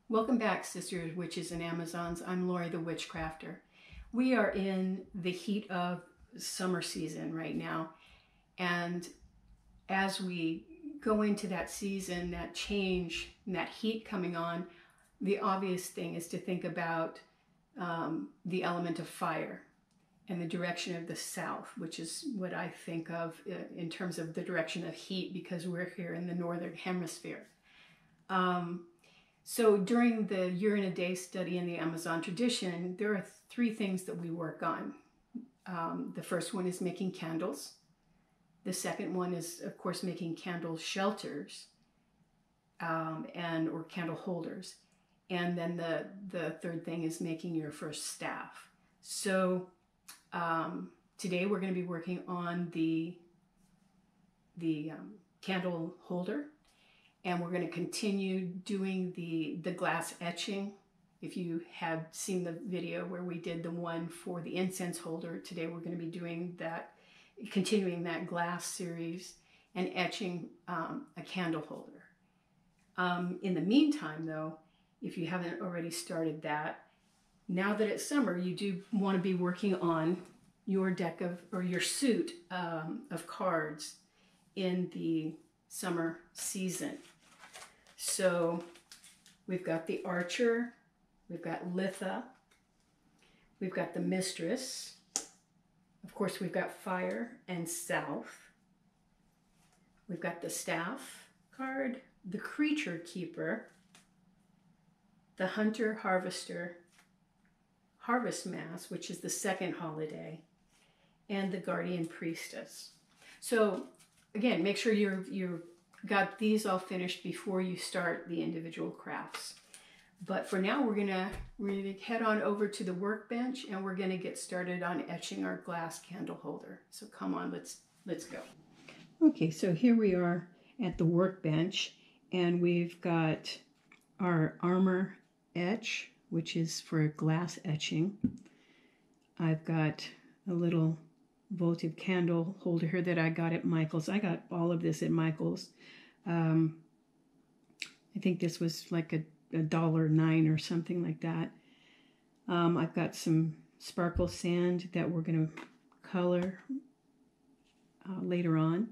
Welcome back, Sisters, Witches, and Amazons. I'm Lori the Witchcrafter. We are in the heat of summer season right now, and as we go into that season, that change, and that heat coming on, the obvious thing is to think about the element of fire and the direction of the south, which is what I think of in terms of the direction of heat, because we're here in the northern hemisphere. So during the Year in a Day study in the Amazon tradition, there are 3 things that we work on. The first one is making candles. The second one is, of course, making candle shelters or candle holders. And then the third thing is making your first staff. So today we're going to be working on the candle holder. And we're going to continue doing the glass etching. If you have seen the video where we did the one for the incense holder, today we're going to be doing that, continuing that glass series and etching a candle holder. In the meantime, though, if you haven't already started that, now that it's summer, you do want to be working on your deck of, or your suit of cards in the summer season. So we've got the Archer, we've got Litha, we've got the Mistress, of course we've got Fire and South, we've got the Staff card, the Creature Keeper, the Hunter Harvester, Harvest Mass, which is the second holiday, and the Guardian Priestess. So again, make sure you've got these all finished before you start the individual crafts. But for now, we're gonna head on over to the workbench and we're gonna get started on etching our glass candle holder. So come on, let's go. Okay, so here we are at the workbench, and we've got our Armor Etch, which is for glass etching. I've got a little votive candle holder here that I got at Michael's. I got all of this at Michael's. I think this was like a $1.09 or something like that. I've got some sparkle sand that we're going to color later on.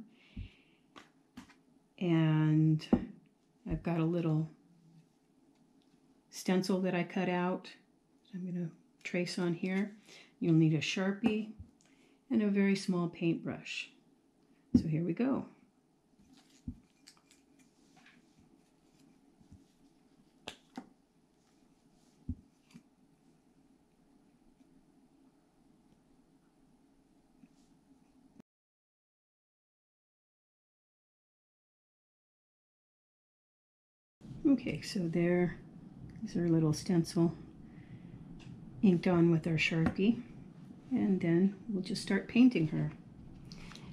And I've got a little stencil that I cut out. I'm going to trace on here. You'll need a Sharpie and a very small paintbrush. So here we go. Okay, so there is our little stencil inked on with our Sharpie, and then we'll just start painting her.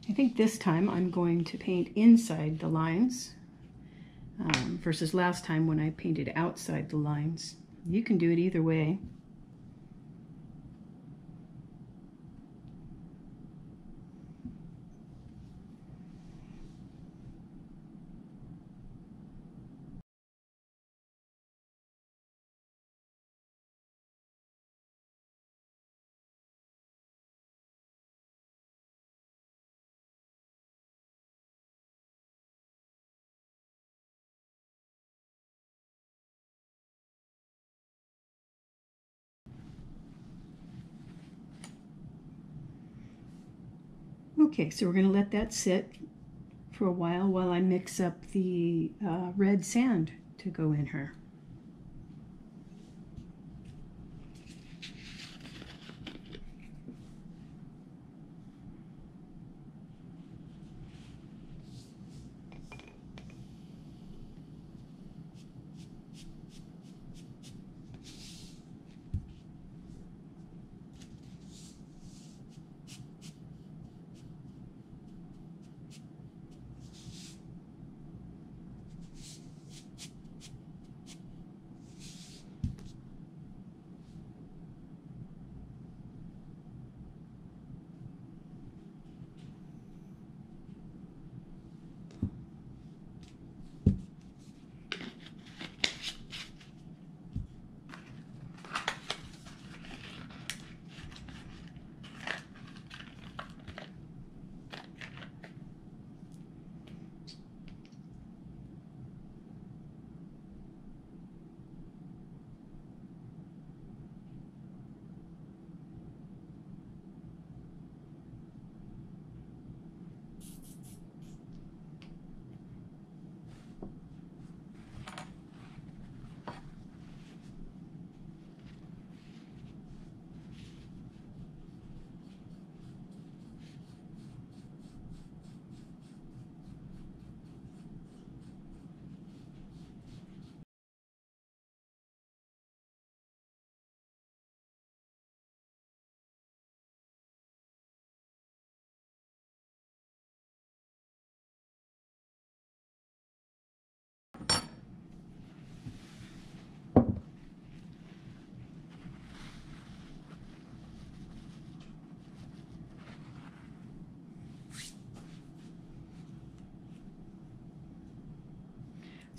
I think this time I'm going to paint inside the lines versus last time when I painted outside the lines. You can do it either way. Okay, so we're going to let that sit for a while I mix up the red sand to go in her.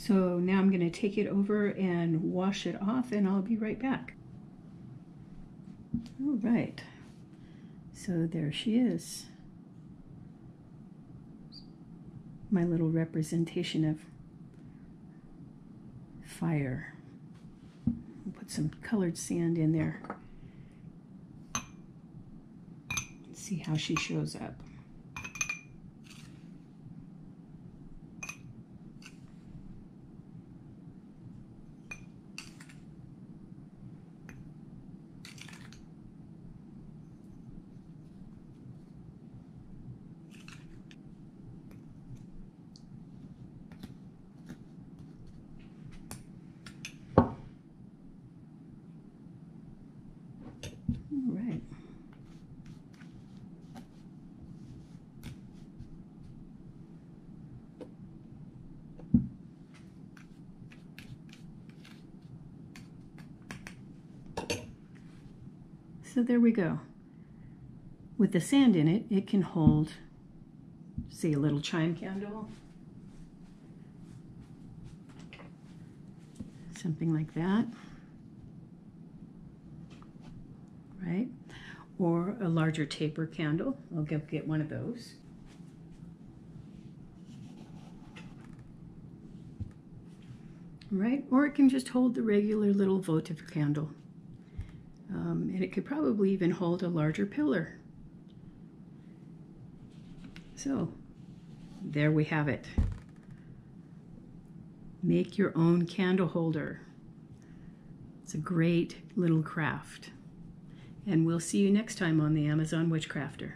So now I'm going to take it over and wash it off, and I'll be right back. All right, so there she is. My little representation of fire. I'll put some colored sand in there. Let's see how she shows up. All right. So there we go. With the sand in it, it can hold, say, a little chime candle. Something like that. Right? Or a larger taper candle. I'll go get one of those. Right? Or it can just hold the regular little votive candle. And it could probably even hold a larger pillar. So, there we have it. Make your own candle holder. It's a great little craft. And we'll see you next time on the Amazon Witchcrafter.